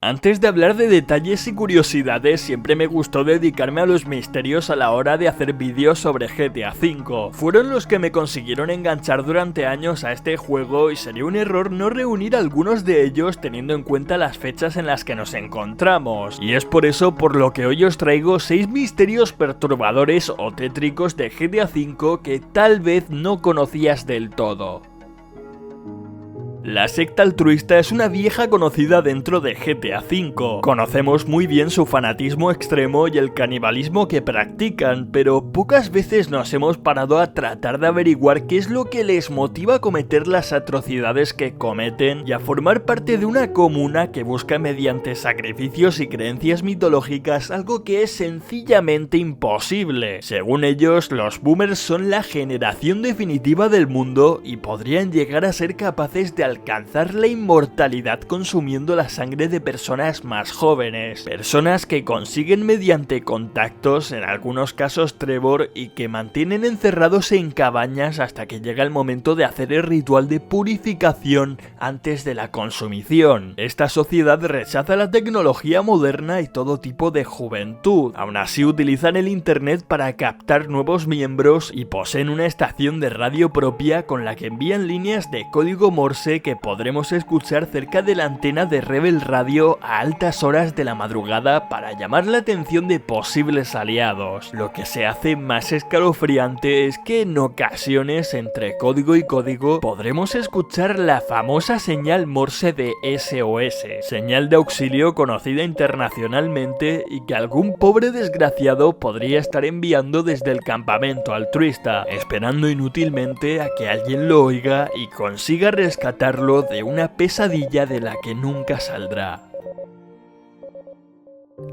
Antes de hablar de detalles y curiosidades, siempre me gustó dedicarme a los misterios a la hora de hacer vídeos sobre GTA V. Fueron los que me consiguieron enganchar durante años a este juego y sería un error no reunir algunos de ellos teniendo en cuenta las fechas en las que nos encontramos. Y es por eso por lo que hoy os traigo 6 misterios perturbadores o tétricos de GTA V que tal vez no conocías del todo. La secta altruista es una vieja conocida dentro de GTA V. Conocemos muy bien su fanatismo extremo y el canibalismo que practican, pero pocas veces nos hemos parado a tratar de averiguar qué es lo que les motiva a cometer las atrocidades que cometen y a formar parte de una comuna que busca mediante sacrificios y creencias mitológicas algo que es sencillamente imposible. Según ellos, los boomers son la generación definitiva del mundo y podrían llegar a ser capaces de alcanzar la inmortalidad consumiendo la sangre de personas más jóvenes, personas que consiguen mediante contactos, en algunos casos Trevor, y que mantienen encerrados en cabañas hasta que llega el momento de hacer el ritual de purificación antes de la consumición. Esta sociedad rechaza la tecnología moderna y todo tipo de juventud, aún así utilizan el internet para captar nuevos miembros y poseen una estación de radio propia con la que envían líneas de código Morse que podremos escuchar cerca de la antena de Rebel Radio a altas horas de la madrugada para llamar la atención de posibles aliados. Lo que se hace más escalofriante es que en ocasiones entre código y código podremos escuchar la famosa señal Morse de SOS, señal de auxilio conocida internacionalmente y que algún pobre desgraciado podría estar enviando desde el campamento altruista, esperando inútilmente a que alguien lo oiga y consiga rescatarlo de una pesadilla de la que nunca saldrá.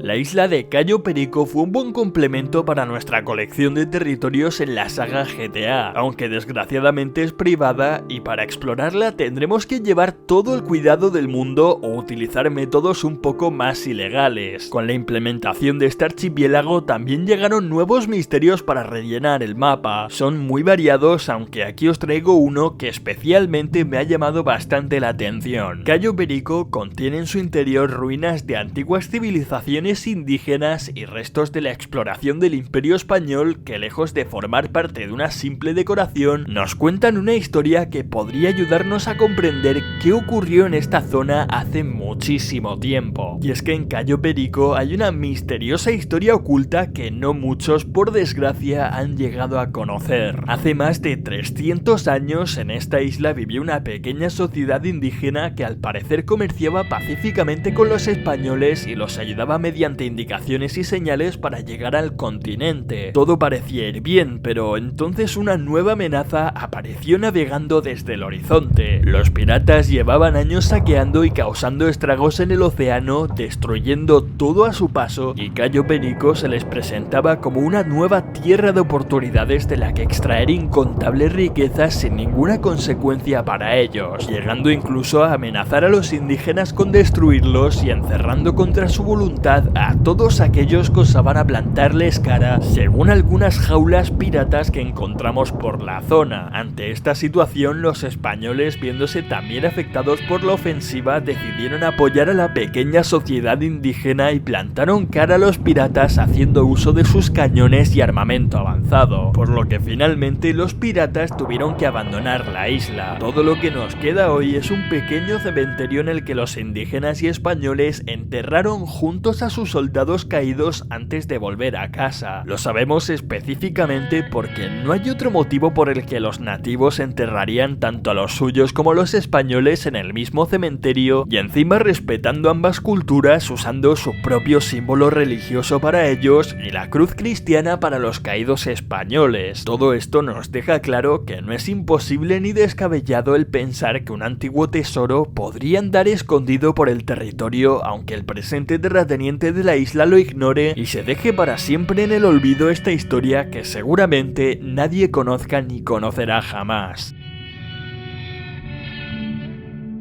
La isla de Cayo Perico fue un buen complemento para nuestra colección de territorios en la saga GTA, aunque desgraciadamente es privada y para explorarla tendremos que llevar todo el cuidado del mundo o utilizar métodos un poco más ilegales. Con la implementación de este archipiélago también llegaron nuevos misterios para rellenar el mapa. Son muy variados, aunque aquí os traigo uno que especialmente me ha llamado bastante la atención. Cayo Perico contiene en su interior ruinas de antiguas civilizaciones indígenas y restos de la exploración del Imperio Español que, lejos de formar parte de una simple decoración, nos cuentan una historia que podría ayudarnos a comprender qué ocurrió en esta zona hace muchísimo tiempo. Y es que en Cayo Perico hay una misteriosa historia oculta que no muchos, por desgracia, han llegado a conocer. Hace más de 300 años en esta isla vivía una pequeña sociedad indígena que al parecer comerciaba pacíficamente con los españoles y los ayudaba mediante indicaciones y señales para llegar al continente. Todo parecía ir bien, pero entonces una nueva amenaza apareció navegando desde el horizonte. Los piratas llevaban años saqueando y causando estragos en el océano, destruyendo todo a su paso, y Cayo Perico se les presentaba como una nueva tierra de oportunidades de la que extraer incontables riquezas sin ninguna consecuencia para ellos, llegando incluso a amenazar a los indígenas con destruirlos y encerrando contra su voluntad a todos aquellos que osaban a plantarles cara, según algunas jaulas piratas que encontramos por la zona. Ante esta situación, los españoles, viéndose también afectados por la ofensiva, decidieron apoyar a la pequeña sociedad indígena y plantaron cara a los piratas haciendo uso de sus cañones y armamento avanzado, por lo que finalmente los piratas tuvieron que abandonar la isla. Todo lo que nos queda hoy es un pequeño cementerio en el que los indígenas y españoles enterraron juntos a sus soldados caídos antes de volver a casa. Lo sabemos específicamente porque no hay otro motivo por el que los nativos enterrarían tanto a los suyos como a los españoles en el mismo cementerio y encima respetando ambas culturas, usando su propio símbolo religioso para ellos y la cruz cristiana para los caídos españoles. Todo esto nos deja claro que no es imposible ni descabellado el pensar que un antiguo tesoro podría andar escondido por el territorio, aunque el presente terrateniente de la isla lo ignore y se deje para siempre en el olvido esta historia que seguramente nadie conozca ni conocerá jamás.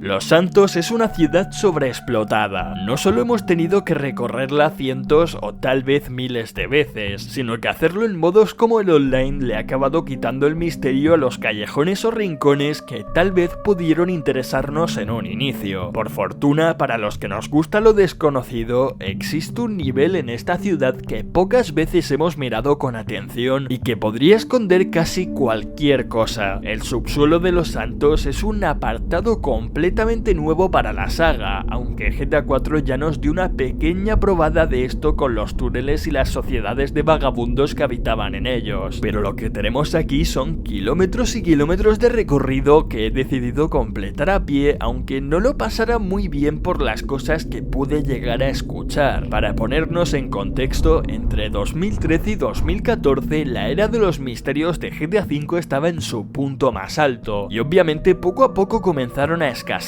Los Santos es una ciudad sobreexplotada. No solo hemos tenido que recorrerla cientos o tal vez miles de veces, sino que hacerlo en modos como el online le ha acabado quitando el misterio a los callejones o rincones que tal vez pudieron interesarnos en un inicio. Por fortuna, para los que nos gusta lo desconocido, existe un nivel en esta ciudad que pocas veces hemos mirado con atención y que podría esconder casi cualquier cosa. El subsuelo de los Santos es un apartado completamente nuevo para la saga, aunque GTA 4 ya nos dio una pequeña probada de esto con los túneles y las sociedades de vagabundos que habitaban en ellos. Pero lo que tenemos aquí son kilómetros y kilómetros de recorrido que he decidido completar a pie, aunque no lo pasara muy bien por las cosas que pude llegar a escuchar. Para ponernos en contexto, entre 2013 y 2014 la era de los misterios de GTA V estaba en su punto más alto, y obviamente poco a poco comenzaron a escasear.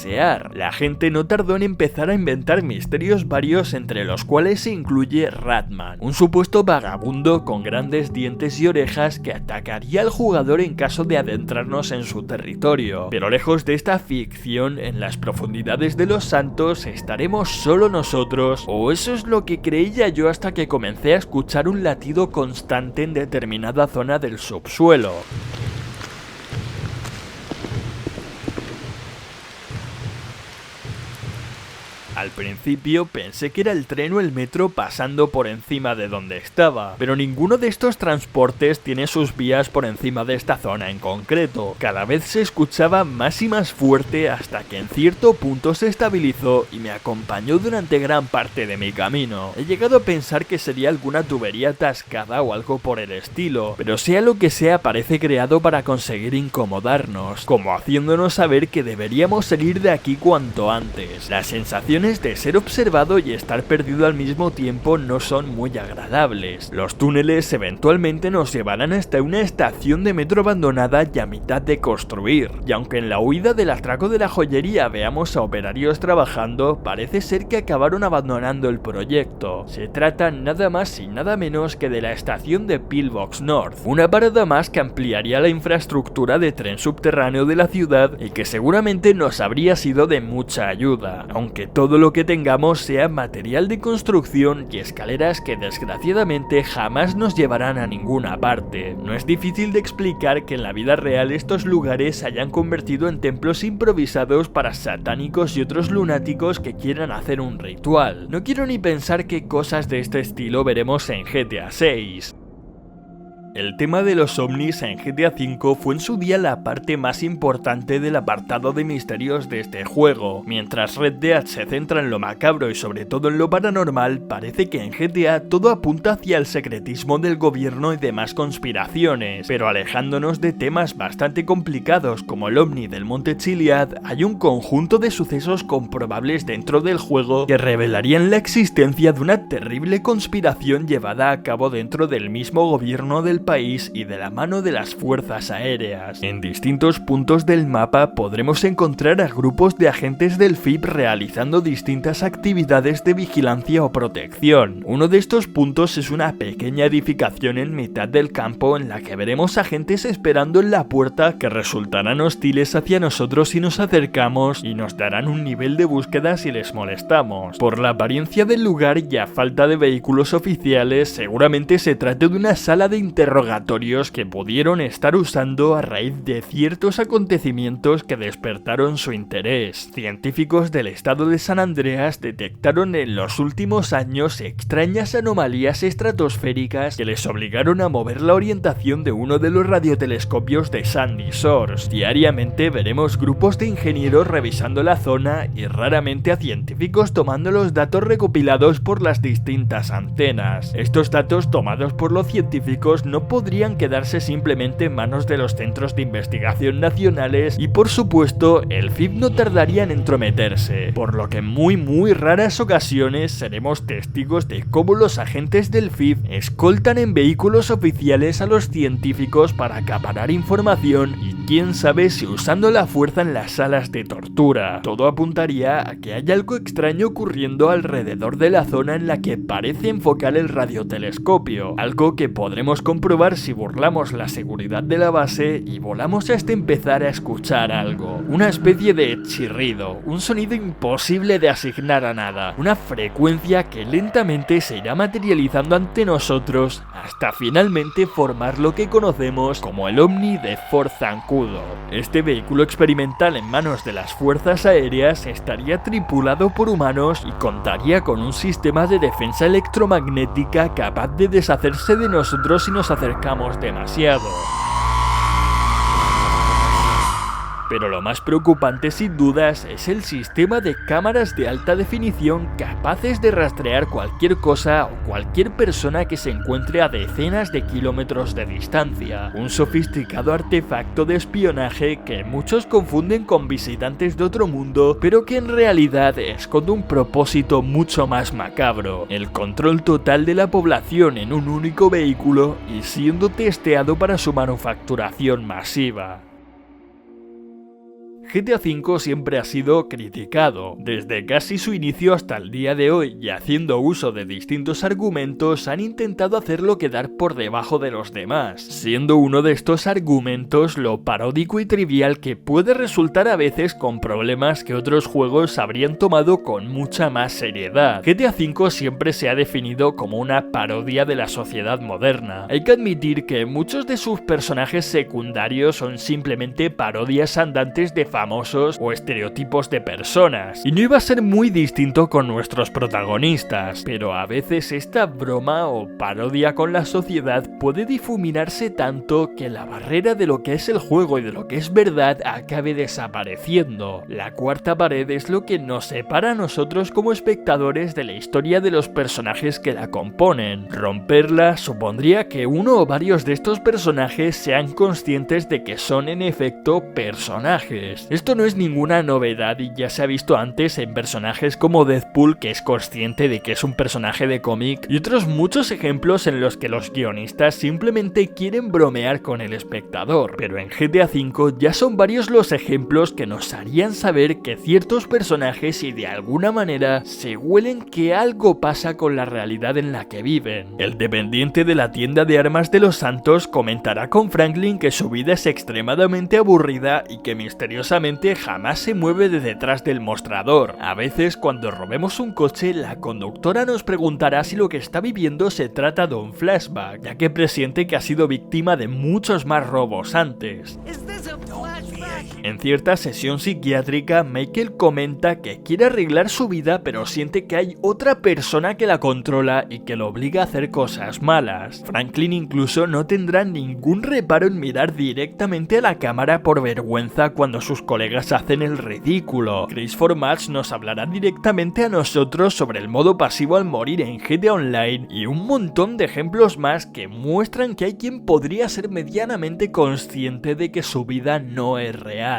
La gente no tardó en empezar a inventar misterios varios, entre los cuales se incluye Ratman, un supuesto vagabundo con grandes dientes y orejas que atacaría al jugador en caso de adentrarnos en su territorio. Pero lejos de esta ficción, en las profundidades de los Santos estaremos solo nosotros, o eso es lo que creía yo hasta que comencé a escuchar un latido constante en determinada zona del subsuelo. Al principio pensé que era el tren o el metro pasando por encima de donde estaba, pero ninguno de estos transportes tiene sus vías por encima de esta zona en concreto. Cada vez se escuchaba más y más fuerte hasta que en cierto punto se estabilizó y me acompañó durante gran parte de mi camino. He llegado a pensar que sería alguna tubería atascada o algo por el estilo, pero sea lo que sea, parece creado para conseguir incomodarnos, como haciéndonos saber que deberíamos salir de aquí cuanto antes. Las sensaciones de ser observado y estar perdido al mismo tiempo no son muy agradables. Los túneles eventualmente nos llevarán hasta una estación de metro abandonada y a mitad de construir, y aunque en la huida del atraco de la joyería veamos a operarios trabajando, parece ser que acabaron abandonando el proyecto. Se trata nada más y nada menos que de la estación de Pillbox North, una parada más que ampliaría la infraestructura de tren subterráneo de la ciudad y que seguramente nos habría sido de mucha ayuda, aunque todo lo que tengamos sea material de construcción y escaleras que desgraciadamente jamás nos llevarán a ninguna parte. No es difícil de explicar que en la vida real estos lugares se hayan convertido en templos improvisados para satánicos y otros lunáticos que quieran hacer un ritual. No quiero ni pensar qué cosas de este estilo veremos en GTA 6. El tema de los ovnis en GTA V fue en su día la parte más importante del apartado de misterios de este juego. Mientras Red Dead se centra en lo macabro y sobre todo en lo paranormal, parece que en GTA todo apunta hacia el secretismo del gobierno y demás conspiraciones, pero alejándonos de temas bastante complicados como el ovni del Monte Chiliad, hay un conjunto de sucesos comprobables dentro del juego que revelarían la existencia de una terrible conspiración llevada a cabo dentro del mismo gobierno del país y de la mano de las fuerzas aéreas. En distintos puntos del mapa podremos encontrar a grupos de agentes del FIB realizando distintas actividades de vigilancia o protección. Uno de estos puntos es una pequeña edificación en mitad del campo en la que veremos agentes esperando en la puerta que resultarán hostiles hacia nosotros si nos acercamos y nos darán un nivel de búsqueda si les molestamos. Por la apariencia del lugar y a falta de vehículos oficiales, seguramente se trate de una sala de interrogatorios que pudieron estar usando a raíz de ciertos acontecimientos que despertaron su interés. Científicos del estado de San Andreas detectaron en los últimos años extrañas anomalías estratosféricas que les obligaron a mover la orientación de uno de los radiotelescopios de Sandy Shores. Diariamente veremos grupos de ingenieros revisando la zona y raramente a científicos tomando los datos recopilados por las distintas antenas. Estos datos tomados por los científicos no podrían quedarse simplemente en manos de los centros de investigación nacionales y por supuesto el FIB no tardaría en entrometerse, por lo que en muy raras ocasiones seremos testigos de cómo los agentes del FIB escoltan en vehículos oficiales a los científicos para acaparar información y quién sabe si usando la fuerza en las salas de tortura. Todo apuntaría a que hay algo extraño ocurriendo alrededor de la zona en la que parece enfocar el radiotelescopio, algo que podremos comprobar comprobar si burlamos la seguridad de la base y volamos hasta empezar a escuchar algo. Una especie de chirrido, un sonido imposible de asignar a nada, una frecuencia que lentamente se irá materializando ante nosotros hasta finalmente formar lo que conocemos como el Omni de Ford Zancudo. Este vehículo experimental en manos de las fuerzas aéreas estaría tripulado por humanos y contaría con un sistema de defensa electromagnética capaz de deshacerse de nosotros si nos acercamos demasiado. Pero lo más preocupante sin dudas es el sistema de cámaras de alta definición capaces de rastrear cualquier cosa o cualquier persona que se encuentre a decenas de kilómetros de distancia. Un sofisticado artefacto de espionaje que muchos confunden con visitantes de otro mundo, pero que en realidad esconde un propósito mucho más macabro: el control total de la población en un único vehículo y siendo testeado para su manufacturación masiva. GTA V siempre ha sido criticado, desde casi su inicio hasta el día de hoy, y haciendo uso de distintos argumentos han intentado hacerlo quedar por debajo de los demás, siendo uno de estos argumentos lo paródico y trivial que puede resultar a veces con problemas que otros juegos habrían tomado con mucha más seriedad. GTA V siempre se ha definido como una parodia de la sociedad moderna. Hay que admitir que muchos de sus personajes secundarios son simplemente parodias andantes de famosos o estereotipos de personas, y no iba a ser muy distinto con nuestros protagonistas, pero a veces esta broma o parodia con la sociedad puede difuminarse tanto que la barrera de lo que es el juego y de lo que es verdad acabe desapareciendo. La cuarta pared es lo que nos separa a nosotros como espectadores de la historia de los personajes que la componen. Romperla supondría que uno o varios de estos personajes sean conscientes de que son en efecto personajes. Esto no es ninguna novedad y ya se ha visto antes en personajes como Deadpool, que es consciente de que es un personaje de cómic, y otros muchos ejemplos en los que los guionistas simplemente quieren bromear con el espectador. Pero en GTA V ya son varios los ejemplos que nos harían saber que ciertos personajes y de alguna manera se huelen que algo pasa con la realidad en la que viven. El dependiente de la tienda de armas de Los Santos comentará con Franklin que su vida es extremadamente aburrida y que misteriosamente jamás se mueve de detrás del mostrador. A veces cuando robemos un coche, la conductora nos preguntará si lo que está viviendo se trata de un flashback, ya que presiente que ha sido víctima de muchos más robos antes. En cierta sesión psiquiátrica, Michael comenta que quiere arreglar su vida pero siente que hay otra persona que la controla y que lo obliga a hacer cosas malas. Franklin incluso no tendrá ningún reparo en mirar directamente a la cámara por vergüenza cuando sus colegas hacen el ridículo. Chris Formatch nos hablará directamente a nosotros sobre el modo pasivo al morir en GTA Online y un montón de ejemplos más que muestran que hay quien podría ser medianamente consciente de que su vida no es real.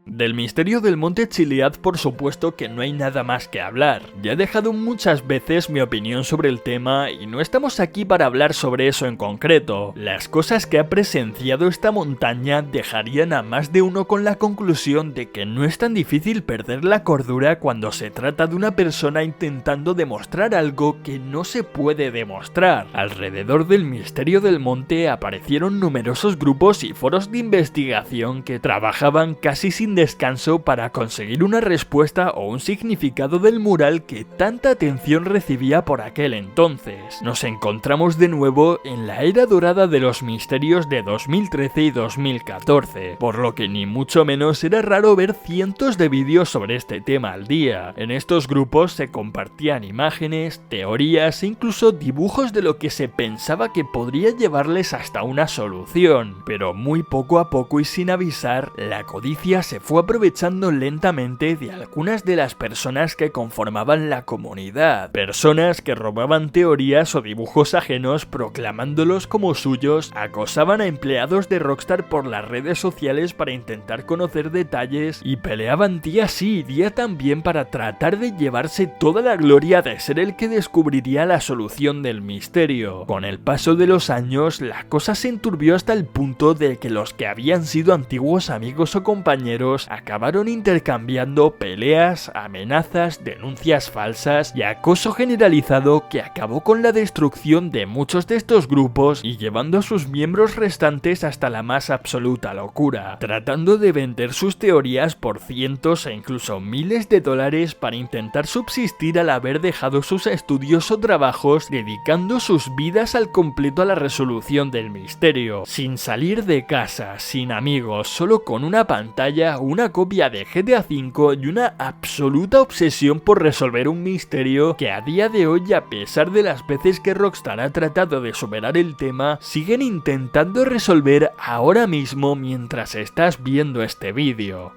Del misterio del Monte Chiliad, por supuesto que no hay nada más que hablar. Ya he dejado muchas veces mi opinión sobre el tema y no estamos aquí para hablar sobre eso en concreto. Las cosas que ha presenciado esta montaña dejarían a más de uno con la conclusión de que no es tan difícil perder la cordura cuando se trata de una persona intentando demostrar algo que no se puede demostrar. Alrededor del misterio del monte aparecieron numerosos grupos y foros de investigación que trabajaban casi sin descanso para conseguir una respuesta o un significado del mural que tanta atención recibía por aquel entonces. Nos encontramos de nuevo en la era dorada de los misterios de 2013 y 2014, por lo que ni mucho menos era raro ver cientos de vídeos sobre este tema al día. En estos grupos se compartían imágenes, teorías e incluso dibujos de lo que se pensaba que podría llevarles hasta una solución, pero muy poco a poco y sin avisar, la codicia se fue aprovechando lentamente de algunas de las personas que conformaban la comunidad, personas que robaban teorías o dibujos ajenos proclamándolos como suyos, acosaban a empleados de Rockstar por las redes sociales para intentar conocer detalles y peleaban día sí y día también para tratar de llevarse toda la gloria de ser el que descubriría la solución del misterio. Con el paso de los años, la cosa se enturbió hasta el punto de que los que habían sido antiguos amigos o compañeros miembros acabaron intercambiando peleas, amenazas, denuncias falsas y acoso generalizado que acabó con la destrucción de muchos de estos grupos y llevando a sus miembros restantes hasta la más absoluta locura, tratando de vender sus teorías por cientos e incluso miles de dólares para intentar subsistir al haber dejado sus estudios o trabajos, dedicando sus vidas al completo a la resolución del misterio, sin salir de casa, sin amigos, solo con una pantalla, una copia de GTA V y una absoluta obsesión por resolver un misterio que a día de hoy, a pesar de las veces que Rockstar ha tratado de superar el tema, siguen intentando resolver ahora mismo mientras estás viendo este vídeo.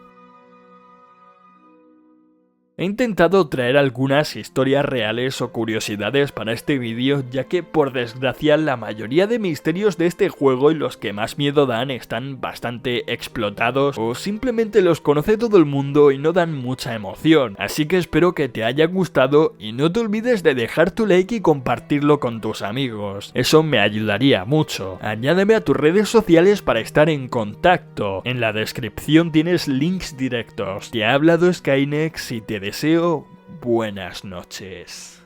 He intentado traer algunas historias reales o curiosidades para este vídeo, ya que por desgracia la mayoría de misterios de este juego y los que más miedo dan están bastante explotados o simplemente los conoce todo el mundo y no dan mucha emoción. Así que espero que te haya gustado y no te olvides de dejar tu like y compartirlo con tus amigos. Eso me ayudaría mucho. Añádeme a tus redes sociales para estar en contacto. En la descripción tienes links directos. Te ha hablado Skynex y te deseo buenas noches.